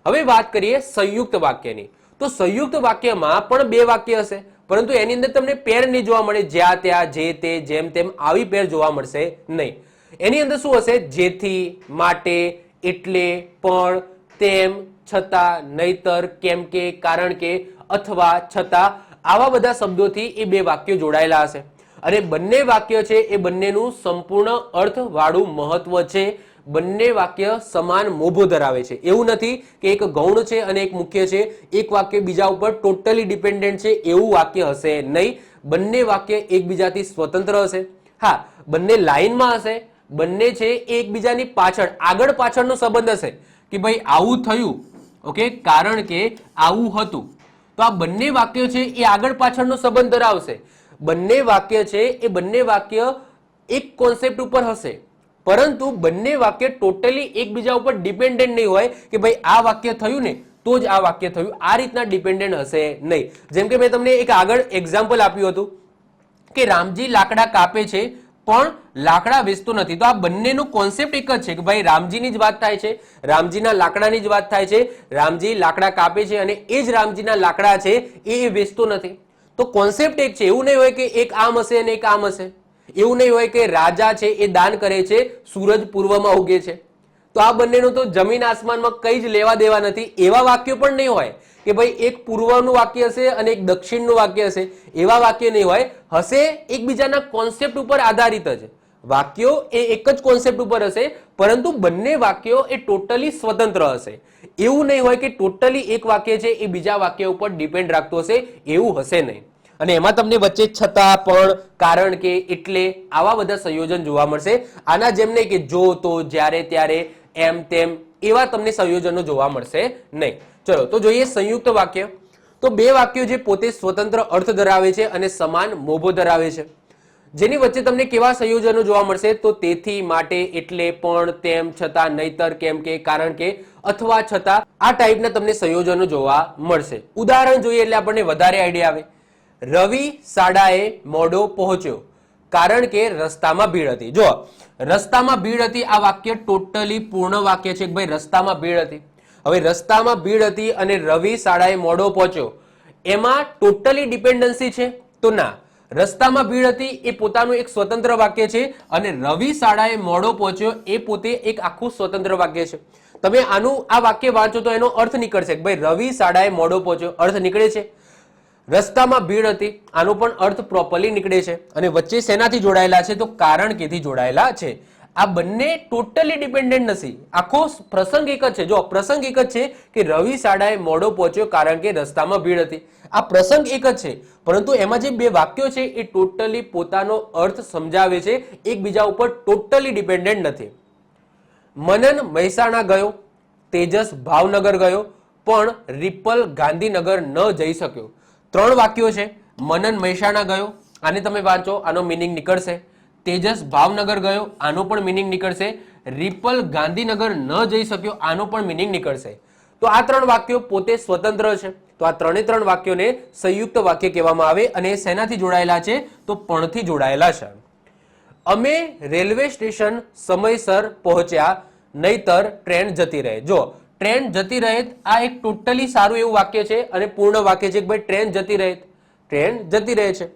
હવે વાત કરીએ સંયુક્ત વાક્યની. તો સંયુક્ત વાક્યમાં પણ બે વાક્ય હશે, પરંતુ એની અંદર તમને પેર નહીં જોવા મળે. જ્યાં ત્યાં, જે તે, જેમ તેમ આવી પેર જોવા મળશે નહીં. એની અંદર શું હશે? જેથી, માટે, એટલે, પણ, તેમ, છતાં, નહીતર, કેમ કે, કારણ કે, અથવા, છતાં, આવા બધા શબ્દોથી એ બે વાક્યો જોડાયેલા હશે. અને બંને વાક્ય છે એ બંનેનું સંપૂર્ણ અર્થવાળું મહત્વ છે. બંને વાક્ય સમાન મોભો ધરાવે છે. એવું નથી કે એક ગૌણ છે અને એક મુખ્ય છે, એક વાક્ય બીજા ઉપર ટોટલી ડિપેન્ડન્ટ છે, એવું વાક્ય હશે નહીં. બંને વાક્ય એકબીજાથી સ્વતંત્ર હશે. હા, બંને લાઈનમાં હશે, બંને છે એ એકબીજાની પાછળ, આગળ પાછળનો સંબંધ હશે કે ભાઈ આવું થયું, ઓકે, કારણ કે આવું હતું. તો આ બંને વાક્યો છે એ આગળ પાછળનો સંબંધ ધરાવશે. બંને વાક્ય છે એ બંને વાક્ય એક કોન્સેપ્ટ ઉપર હશે, પરંતુ બંને વાક્ય ટોટલી એકબીજા ઉપર ડિપેન્ડન્ટ નહીં હોય કે ભાઈ આ વાક્ય થયું ને તો જ આ વાક્ય થયું, આ રીતના ડિપેન્ડન્ટ હશે નહીં. જેમ કે મેં તમને એક આગળ એક્ઝામ્પલ આપ્યું હતું કે રામજી લાકડા કાપે છે પણ લાકડા વેચતો નથી. તો આ બંનેનો કોન્સેપ્ટ એક જ છે કે ભાઈ રામજીની જ વાત થાય છે, રામજીના લાકડાની જ વાત થાય છે. રામજી લાકડા કાપે છે અને એ જ રામજીના લાકડા છે એ વેચતો નથી. તો કોન્સેપ્ટ એક છે. એવું નહીં હોય કે એક આમ હશે અને એક આમ હશે. એવું નહીં હોય કે રાજા છે એ દાન કરે છે, સૂરજ પૂર્વમાં ઉગે છે. તો આ બંનેનું તો જમીન આસમાનમાં કઈ જ લેવા દેવા નથી. એવા વાક્યો પણ નહીં હોય કે ભાઈ એક પૂર્વનું વાક્ય હશે અને એક દક્ષિણનું વાક્ય હશે. એવા વાક્ય નહીં હોય. હશે એકબીજાના કોન્સેપ્ટ ઉપર આધારિત જ વાક્યો, એ એક જ કોન્સેપ્ટ ઉપર હશે, પરંતુ બંને વાક્યો એ ટોટલી સ્વતંત્ર હશે. એવું નહીં હોય કે ટોટલી એક વાક્ય છે એ બીજા વાક્ય ઉપર ડિપેન્ડ રાખતું હશે, એવું હશે નહીં. અને એમાં તમને વચ્ચે છતાં, પણ, કારણ કે, એટલે, આવા બધા સંયોજન જોવા મળશે. આના જેમ નહીં કે જો તો, જ્યારે ત્યારે, એમ તેમ, એવા તમને સંયોજનો જોવા મળશે નહીં. ચલો તો જોઈએ સંયુક્ત વાક્ય. તો બે વાક્યો જે પોતે સ્વતંત્ર અર્થ ધરાવે છે અને સમાન મોભો ધરાવે છે, જેની વચ્ચે તમને કેવા સંયોજનો જોવા મળશે? તો તેથી, માટે, એટલે, પણ, તેમ, છતાં, નહીતર, કેમ કે, કારણ કે, અથવા, છતાં, આ ટાઈપના તમને સંયોજનો જોવા મળશે. ઉદાહરણ જોઈએ એટલે આપણને વધારે આઈડિયા આવે. રવિ શાળાએ મોડો પહોંચ્યો કારણ કે રસ્તામાં ભીડ હતી. જો રસ્તામાં ભીડ હતી, આ વાક્ય ટોટલી પૂર્ણ વાક્ય છે કે ભાઈ રસ્તામાં ભીડ હતી. હવે રસ્તામાં ભીડ હતી અને રવિ શાળાએ મોડો પહોંચ્યો, એમાં ટોટલી ડિપેન્ડન્સી છે? તો ના. રસ્તામાં ભીડ હતી એ પોતાનું એક સ્વતંત્ર વાક્ય છે અને રવિ શાળાએ મોડો પહોંચ્યો એ પોતે એક આખું સ્વતંત્ર વાક્ય છે. તમે આનું આ વાક્ય વાંચો તો એનો અર્થ નીકળશે કે ભાઈ રવિ શાળાએ મોડો પહોંચ્યો, અર્થ નીકળે છે. રસ્તામાં ભીડ હતી, આનો પણ અર્થ પ્રોપરલી નીકળે છે. અને વચ્ચે શેનાથી જોડાયેલા છે? તો કારણ કેથી જોડાયેલા છે. આ બંને ટોટલી ડિપેન્ડન્ટ નથી. આખો પ્રસંગ એક જ છે. જો પ્રસંગ એક જ છે કે રવિ શાળાએ મોડો પહોંચ્યો કારણ કે રસ્તામાં ભીડ હતી. આ પ્રસંગ એક જ છે, પરંતુ એમાં જે બે વાક્યો છે એ ટોટલી પોતાનો અર્થ સમજાવે છે, એકબીજા ઉપર ટોટલી ડિપેન્ડન્ટ નથી. મનન મહેસાણા ગયો, તેજસ ભાવનગર ગયો, પણ રિપલ ગાંધીનગર ન જઈ શક્યો. ત્રણ વાક્યો છે. મનન મહેસાણા ગયો, આને તમે વાંચો, આનો મિનિંગ નીકળશે. તેજસ ભાવનગર ગયો, આનો પણ મિનિંગ નીકળશે. રિપલ ગાંધીનગર ન જઈ શક્યો, આનો પણ મિનિંગ નીકળશે. તો આ ત્રણ વાક્યો પોતે સ્વતંત્ર છે. તો આ ત્રણ વાક્યોને સંયુક્ત વાક્ય કહેવામાં આવે. અને શેનાથી જોડાયેલા છે? તો પણથી જોડાયેલા છે. અમે રેલવે સ્ટેશન સમયસર પહોંચ્યા, નહીતર ટ્રેન જતી રહે. જો ટ્રેન જતી રહે, આ એક ટોટલી સારું એવું વાક્ય છે અને પૂર્ણ વાક્ય છે કે ભાઈ ટ્રેન જતી રહે. ટ્રેન જતી રહે છે.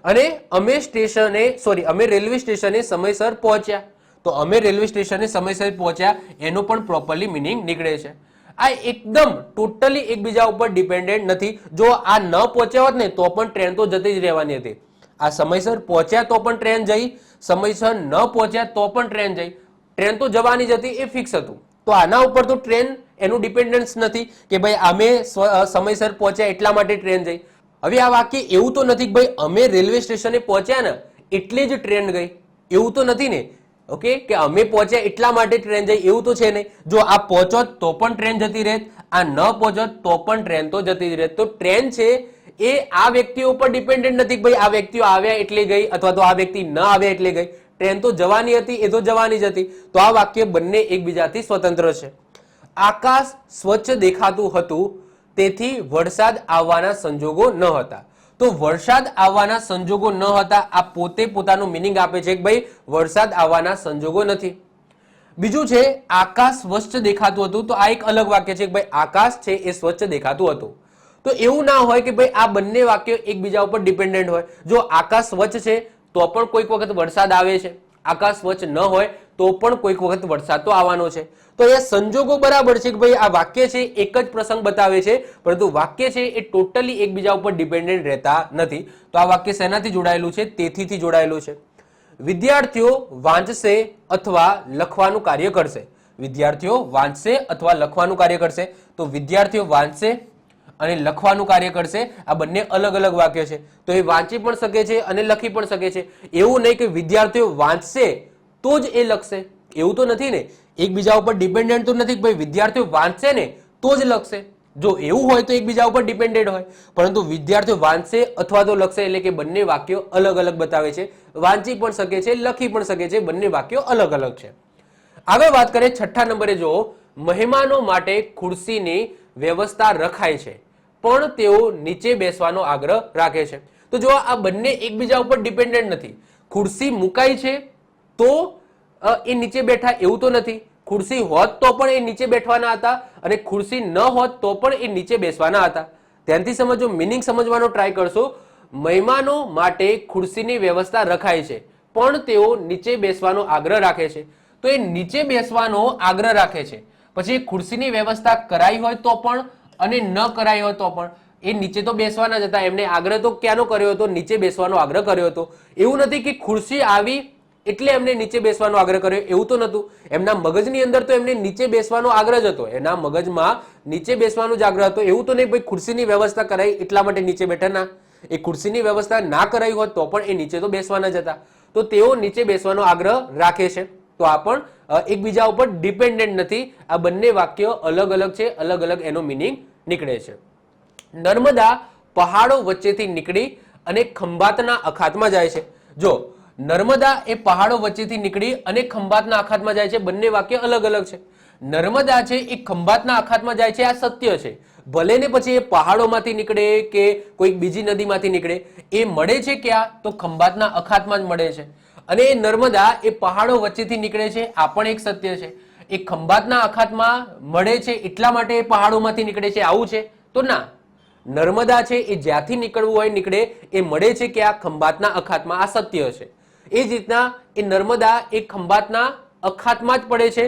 અને અમે રેલવે સ્ટેશને સમયસર પહોંચ્યા, તો અમે રેલવે સ્ટેશને સમયસર પહોંચ્યા એનો પણ પ્રોપરલી મિનિંગ નીકળે છે. આ એકદમ ટોટલી એકબીજા ઉપર ડિપેન્ડન્ટ નથી. જો આ ન પહોંચ્યા હોત ને તો પણ ટ્રેન તો જતી જ રહેવાની હતી. આ સમયસર પહોંચ્યા તો પણ ટ્રેન જઈ, સમયસર ન પહોંચ્યા તો પણ ટ્રેન જઈ, ટ્રેન તો જવાની જ હતી, એ ફિક્સ હતું. તો આના ઉપર તો ટ્રેન એનું ડિપેન્ડન્સ નથી કે ભાઈ અમે સમયસર પહોંચ્યા એટલા માટે ટ્રેન જઈ. હવે આ વાક્ય એવું તો નથી કે ભાઈ અમે રેલવે સ્ટેશને પહોંચ્યા ને એટલે જ ટ્રેન ગઈ, એવું તો નથી ને. ઓકે, કે અમે પહોંચ્યા એટલા માટે ટ્રેન જઈ, એવું તો છે નહીં. જો આ પહોંચો તો પણ ટ્રેન જતી રહે, આ ન પહોંચો તો પણ ટ્રેન તો જતી જ રહે. તો ટ્રેન છે એ આ વ્યક્તિઓ ઉપર ડિપેન્ડન્ટ નથી કે ભાઈ આ વ્યક્તિઓ આવ્યા એટલે ગઈ અથવા તો આ વ્યક્તિ ન આવ્યા એટલે ગઈ. ટ્રેન તો જવાની હતી, એ તો જવાની જ હતી. તો આ વાક્ય બંને એકબીજાથી સ્વતંત્ર છે. આકાશ સ્વચ્છ દેખાતું હતું તેથી વરસાદ આવવાના સંજોગો ન હતા. તો વરસાદ આવવાના સંજોગો ન હતા, આ પોતે પોતાનું મિનિંગ આપે છે કે ભાઈ વરસાદ આવવાના સંજોગો નથી. બીજું છે આકાશ સ્વચ્છ દેખાતું હતું, તો આ એક અલગ વાક્ય છે કે ભાઈ આકાશ છે એ સ્વચ્છ દેખાતું હતું. તો એવું ના હોય કે ભાઈ આ બંને વાક્યો એકબીજા ઉપર ડિપેન્ડન્ટ હોય. જો આકાશ સ્વચ્છ છે તો પણ કોઈક વખત વરસાદ આવે છે, આકાશ સ્વચ્છ ન હોય તો પણ કોઈક વખત વરસાદ તો આવવાનો છે. તો એ સંજોગો બરાબર છે કે ભાઈ આ વાક્ય છે એક જ પ્રસંગ બતાવે છે, પરંતુ વાક્ય છે એ ટોટલી એકબીજા ઉપર ડિપેન્ડન્ટ રહેતા નથી. તો આ વાક્ય શેનાથી જોડાયેલું છે? તેથી જોડાયેલું છે. વિદ્યાર્થીઓ વાંચશે અથવા લખવાનું કાર્ય કરશે. વિદ્યાર્થીઓ વાંચશે અથવા લખવાનું કાર્ય કરશે. તો વિદ્યાર્થીઓ વાંચશે અને લખવાનું કાર્ય કરશે, આ બંને અલગ અલગ વાક્ય છે. તો એ વાંચી પણ શકે છે અને લખી પણ શકે છે. એવું નહીં કે વિદ્યાર્થીઓ વાંચશે તો જ એ લખશે, એવું તો નથી ને. એકબીજા ઉપર ડિપેન્ડન્ટ તો નથી કે ભાઈ વિદ્યાર્થીઓ વાંચશે ને તો જ લખશે. જો એવું હોય તો એકબીજા ઉપર ડિપેન્ડન્ટ હોય, પરંતુ વિદ્યાર્થીઓ વાંચશે અથવા તો લખશે એટલે કે બંને વાક્યો અલગ અલગ બતાવે છે. વાંચી પણ શકે છે, લખી પણ શકે છે, બંને વાક્યો અલગ અલગ છે. આગળ વાત કરીએ છઠ્ઠા નંબરે. જો મહેમાનો માટે ખુરશીની વ્યવસ્થા રખાય છે પણ તેઓ નીચે બેસવાનો આગ્રહ રાખે છે. તો જો આ બંને એકબીજા ઉપર ડિપેન્ડન્ટ નથી. ખુરશી મુકાઈ છે તો એ નીચે બેઠા, એવું તો નથી. ખુરશી હોત તો પણ એ નીચે બેઠવાના હતા અને ખુરશી ન હોત તો પણ એ નીચે બેસવાના હતા. ધ્યાનથી સમજો, મિનિંગ સમજવાનો ટ્રાય કરશો. મહેમાનો માટે ખુરશીની વ્યવસ્થા રખાય છે પણ તેઓ નીચે બેસવાનો આગ્રહ રાખે છે. તો એ નીચે બેસવાનો આગ્રહ રાખે છે, પછી ખુરશીની વ્યવસ્થા કરાઈ હોય તો પણ અને ન કરાઈ હોય તો પણ એ નીચે તો બેસવાના જ હતા. એમને આગ્રહ તો ક્યાંનો કર્યો હતો? નીચે બેસવાનો આગ્રહ કર્યો હતો. એવું નથી કે ખુરશી આવી એટલે એમને નીચે બેસવાનો આગ્રહ કર્યો, એવું તો નતું. એમના મગજની અંદર તો એમને નીચે બેસવાનો આગ્રહ જ હતો, એના મગજમાં નીચે બેસવાનો જ આગ્રહ હતો. એવું તો નહીં ભાઈ ખુરશીની વ્યવસ્થા કરાઈ એટલા માટે નીચે બેઠા, ના. એ ખુરશીની વ્યવસ્થા ના કરાઈ હોત તો પણ એ નીચે તો બેસવાના જ હતા. તો તેઓ નીચે બેસવાનો આગ્રહ રાખે છે. તો આ પણ એકબીજા ઉપર ડિપેન્ડન્ટ નથી. આ બંને વાક્યો અલગ અલગ છે, અલગ અલગ એનો મિનિંગ નીકળે છે. નર્મદા પહાડો વચ્ચેથી નીકળી અને ખંભાતના અખાતમાં જાય છે. જો નર્મદા એ પહાડો વચ્ચેથી નીકળી અને ખંભાતના અખાતમાં જાય છે, બંને વાક્ય અલગ અલગ છે. નર્મદા છે એ ખંભાતના અખાતમાં જાય છે, આ સત્ય છે. ભલે ને પછી એ પહાડોમાંથી નીકળે કે કોઈક બીજી નદીમાંથી નીકળે, એ મળે છે ક્યાં? તો ખંભાતના અખાતમાં જ મળે છે. અને એ નર્મદા એ પહાડો વચ્ચેથી નીકળે છે, આ પણ એક સત્ય છે. એ ખંભાતના અખાતમાં મળે છે એટલા માટે એ પહાડોમાંથી નીકળે છે, આવું છે? તો ના. નર્મદા છે એ જ્યાંથી નીકળવું હોય નીકળે, એ મળે છે કે આ ખંભાતના અખાતમાં, આ સત્ય છે. એ જ રીતના એ નર્મદા એ ખંભાતના અખાતમાં જ પડે છે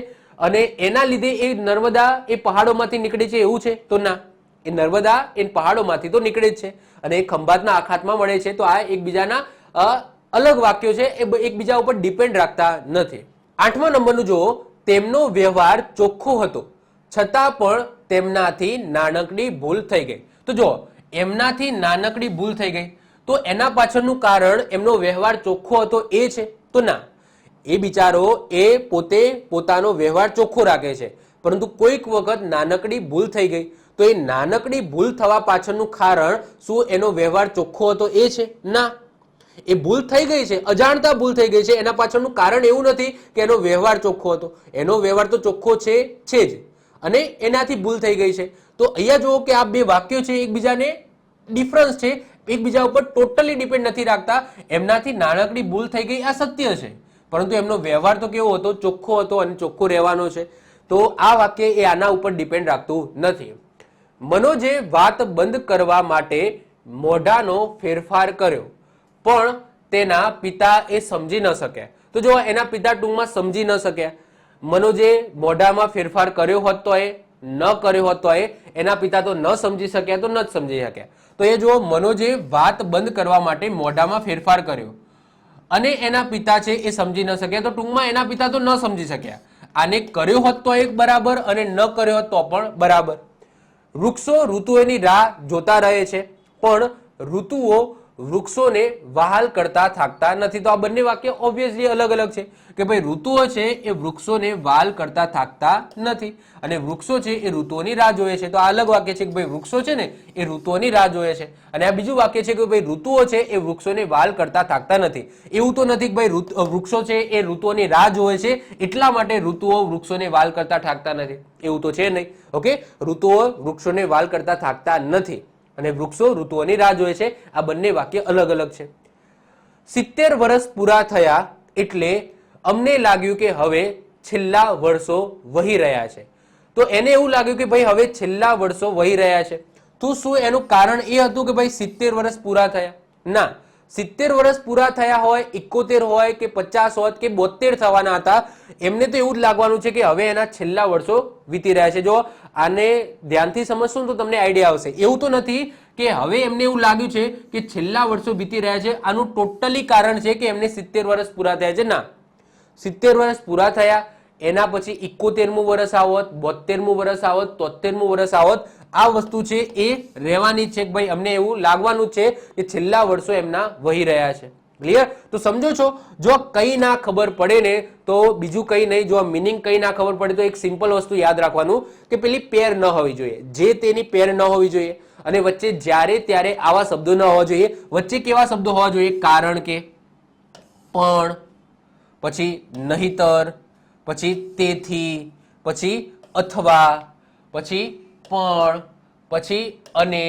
અને એના લીધે એ નર્મદા એ પહાડોમાંથી નીકળે છે, એવું છે? તો ના. એ નર્મદા એ પહાડોમાંથી તો નીકળે જ છે અને એ ખંભાતના અખાતમાં મળે છે. તો આ એકબીજાના અલગ વાક્યો છે, એ એકબીજા ઉપર ડિપેન્ડ રાખતા નથી. 8મા નંબરનું જુઓ. તેમનો વ્યવહાર ચોખ્ખો હતો છતાં પણ તેમનાથી નાનકડી ભૂલ થઈ ગઈ. તો જો એમનાથી નાનકડી ભૂલ થઈ ગઈ, તો એના પાછળનું કારણ એમનો વ્યવહાર ચોખ્ખો હતો એ છે? તો ના. એ બિચારો એ પોતે પોતાનો વ્યવહાર ચોખ્ખો રાખે છે, પરંતુ કોઈક વખત નાનકડી ભૂલ થઈ ગઈ. તો એ નાનકડી ભૂલ થવા પાછળનું કારણ શું એનો વ્યવહાર ચોખ્ખો હતો એ છે? ના. એ ભૂલ થઈ ગઈ છે, અજાણતા ભૂલ થઈ ગઈ છે. એના પાછળનું કારણ એવું નથી કે એનો વ્યવહાર ચોખ્ખો હતો. એનો વ્યવહાર તો ચોખ્ખો છે જ અને એનાથી ભૂલ થઈ ગઈ છે. તો અહીંયા જુઓ કે આ બે વાક્યો છે એકબીજાને ડિફરન્સ છે, એકબીજા ઉપર ટોટલી ડિપેન્ડ નથી રાખતા. એમનાથી નાનકડી ભૂલ થઈ ગઈ, આ સત્ય છે, પરંતુ એમનો વ્યવહાર તો કેવો હતો? ચોખ્ખો હતો અને ચોખ્ખો રહેવાનો છે. તો આ વાક્ય એ આના ઉપર ડિપેન્ડ રાખતું નથી. મનોજે વાત બંધ કરવા માટે મોઢાનો ફેરફાર કર્યો પણ તેના પિતા એ સમજી ન શક્યા. તો જો એના પિતા ટૂંકમાં સમજી ન શક્યા. મનોજે મોઢામાં ફેરફાર કર્યો હોત તો એ ન કર્યો હોત તો એના પિતા તો ન સમજી શક્યા તો ન જ સમજી શક્યા. તો એ જો મનોજે વાત બંધ કરવા માટે મોઢામાં ફેરફાર કર્યો અને એના પિતા છે એ સમજી ન શક્યા, તો ટૂંકમાં એના પિતા તો ન સમજી શક્યા. આને કર્યો હોત તો એક બરાબર અને ન કર્યો હોત તો પણ બરાબર. વૃક્ષો ઋતુઓની રાહ જોતા રહે છે પણ ઋતુઓ વૃક્ષોને વહાલ કરતા થાકતા નથી. તો આ બંને વાક્ય ઓબ્વિયસલી અલગ અલગ છે કે ભાઈ ઋતુઓ છે એ વૃક્ષોને વહાલ કરતા થાકતા નથી અને વૃક્ષો છે એ ઋતુઓની રાહ જોવે છે. તો આ અલગ વાક્ય છે કે ભાઈ વૃક્ષો છે ને એ ઋતુઓની રાહ જોવે છે અને આ બીજું વાક્ય છે કે ભાઈ ઋતુઓ છે એ વૃક્ષોને વહાલ કરતા થાકતા નથી. એવું તો નથી કે ભાઈ વૃક્ષો છે એ ઋતુઓની રાહ જોવે છે એટલા માટે ઋતુઓ વૃક્ષોને વહાલ કરતા થાકતા નથી, એવું તો છે નહીં. ઓકે, ઋતુઓ વૃક્ષોને વહાલ કરતા થાકતા નથી અને વૃક્ષો ઋતુઓની રાહ જોવે છે. આ બંને વાક્ય અલગ અલગ છે. 70 વર્ષ પૂરા થયા એટલે અમને લાગ્યું કે હવે છેલ્લા વર્ષો વહી રહ્યા છે. તો એને એવું લાગ્યું કે ભાઈ હવે છેલ્લા વર્ષો વહી રહ્યા છે. તો શું એનું કારણ એ હતું કે ભાઈ 70 વર્ષ પૂરા થયા? ના, 70 વર્ષ પૂરા થયા હોય, 71 હોય કે 50 હોત કે 72 થવાના હતા, એમને તો એવું જ લાગવાનું છે કે હવે એના છેલ્લા વર્ષો વીતી રહ્યા છે. જો આને ધ્યાનથી સમજશો તો તમને આઈડિયા આવશે. એવું તો નથી કે હવે એમને એવું લાગ્યું છે કે છેલ્લા વર્ષો વીતી રહ્યા છે, આનું ટોટલી કારણ છે કે એમને 70 વર્ષ પૂરા થયા છે. ના, 70 વર્ષ પૂરા થયા એના પછી 71મું વર્ષ આવત, 72મું વર્ષ આવત, 73મું વર્ષ આવત, આ વસ્તુ છે એ રહેવાની છે કે ભાઈ અમને એવું લાગવાનું છે કે છેલ્લા વર્ષો એમના વહી રહ્યા છે. ક્લિયર? તો સમજો છો, જો કઈ ના ખબર પડે ને તો બીજું કઈ નહીં, જો મિનિંગ કઈ ના ખબર પડે તો એક સિમ્પલ વસ્તુ યાદ રાખવાનું કે પેલી પેર ન હોવી જોઈએ, જે તેની પેર ન હોવી જોઈએ અને વચ્ચે જ્યારે ત્યારે આવા શબ્દો ન હોવા જોઈએ. વચ્ચે કેવા શબ્દો હોવા જોઈએ? કારણ કે, પણ, પછી નહીતર, પછી તેથી, પછી અથવા, પછી પણ, પછી અને,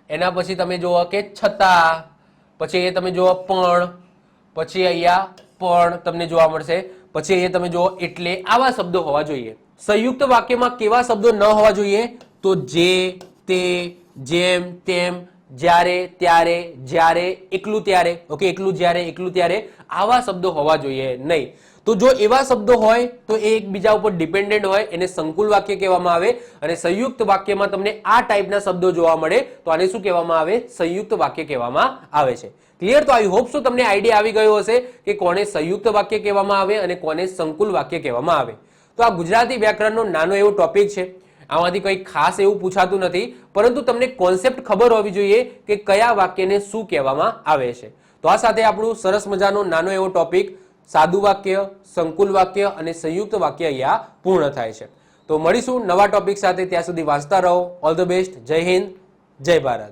એના પછી તમે જુઓ કે છતાં, પછી એ તમે જુઓ પણ, પછી અહીંયા પણ તમને જોવા મળશે, પછી અહીંયા તમે જુઓ એટલે. આવા શબ્દો હોવા જોઈએ. સંયુક્ત વાક્યમાં કેવા શબ્દો ન હોવા જોઈએ? તો જે, તે, જેમ, તેમ, જ્યારે, ત્યારે, જ્યારે, એકલું ત્યારે. ઓકે, એકલું જ્યારે, એકલું ત્યારે, આવા શબ્દો હોવા જોઈએ નહીં. તો જો એવા શબ્દો હોય તો એ એકબીજા ઉપર ડિપેન્ડન્ટ હોય, એને સંકુલ વાક્ય કહેવામાં આવે. અને સંયુક્ત વાક્યમાં તમને આ ટાઈપના શબ્દો જોવા મળે તો આને શું કહેવામાં આવે? સંયુક્ત વાક્ય કહેવામાં આવે છે. ક્લિયર? તો આઈ હોપ સો તમને આઈડિયા આવી ગયો હશે કે કોને સંયુક્ત વાક્ય કહેવામાં આવે અને કોને સંકુલ વાક્ય કહેવામાં આવે. તો આ ગુજરાતી વ્યાકરણનો નાનો એવો ટોપિક છે. આમાંથી કંઈ ખાસ એવું પૂછાતું નથી, પરંતુ તમને કોન્સેપ્ટ ખબર હોવી જોઈએ કે કયા વાક્યને શું કહેવામાં આવે છે. તો આ સાથે આપણું સરસ મજાનો નાનો એવો ટોપિક સાદું વાક્ય, સંકુલ વાક્ય અને સંયુક્ત વાક્ય અહીંયા પૂર્ણ થાય છે. તો મળીશું નવા ટોપિક સાથે. ત્યાં સુધી વાંચતા રહો. All the best. જય હિન્દ, જય ભારત.